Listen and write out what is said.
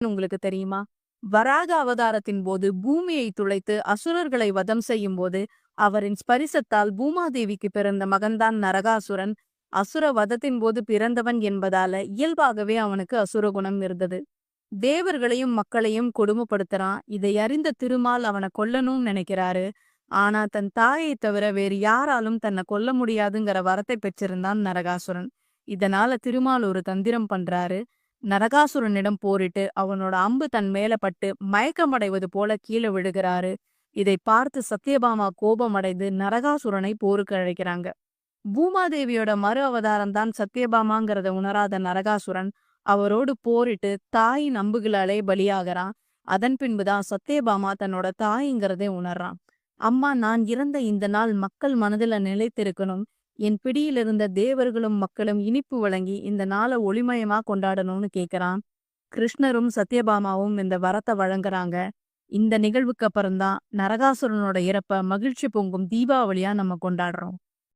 உங்களுக்கு தெரியுமா? வராக அவதாரத்தின் போது பூமியை துளைத்து அசுரர்களை வதம் செய்யும் போது அவரின் ஸ்பரிசத்தால் பூமாதேவிக்கு பிறந்த மகன்தான் நரகாசுரன். அசுர வதத்தின் போது பிறந்தவன் என்பதால இயல்பாகவே அவனுக்கு அசுர குணம் இருந்தது. தேவர்களையும் மக்களையும் கொடுமைப்படுத்துறான். இதை அறிந்த திருமால் அவனை கொல்லணும்னு நினைக்கிறாரு. ஆனா தன் தாயை தவிர வேறு யாராலும் தன்னை கொல்ல முடியாதுங்கிற வரத்தை பெற்றிருந்தான் நரகாசுரன். இதனால திருமால் ஒரு தந்திரம் பண்றாரு. நரகாசுரனிடம் போரிட்டு அவனோட அம்பு தன் மேல பட்டு மயக்கமடைவது போல கீழே விழுகிறாரு. இதை பார்த்து சத்யபாமா கோபமடைந்து நரகாசுரனை போருக்கு அழைக்கிறாங்க. பூமாதேவியோட மறு அவதாரம் தான் சத்யபாமாங்கிறத உணராத நரகாசுரன் அவரோடு போரிட்டு தாயின் அம்புகளாலே பலியாகிறான். அதன் பின்புதான் சத்யபாமா தன்னோட தாய்ங்கிறதை உணர்றான். அம்மா, நான் இறந்த இந்த நாள் மக்கள் மனதில நிலைத்திருக்கணும். என் பிடியிலிருந்த தேவர்களும் மக்களும் இனிப்பு வழங்கி இந்த நாளை ஒளிமயமா கொண்டாடணும்னு கேக்குறான். கிருஷ்ணரும் சத்யபாமாவும் இந்த வரத்தை வழங்குறாங்க. இந்த நிகழ்வுக்கு அப்புறம்தான் நரகாசுரனோட இறப்ப மகிழ்ச்சி பொங்கும் தீபாவளியா நம்ம கொண்டாடுறோம்.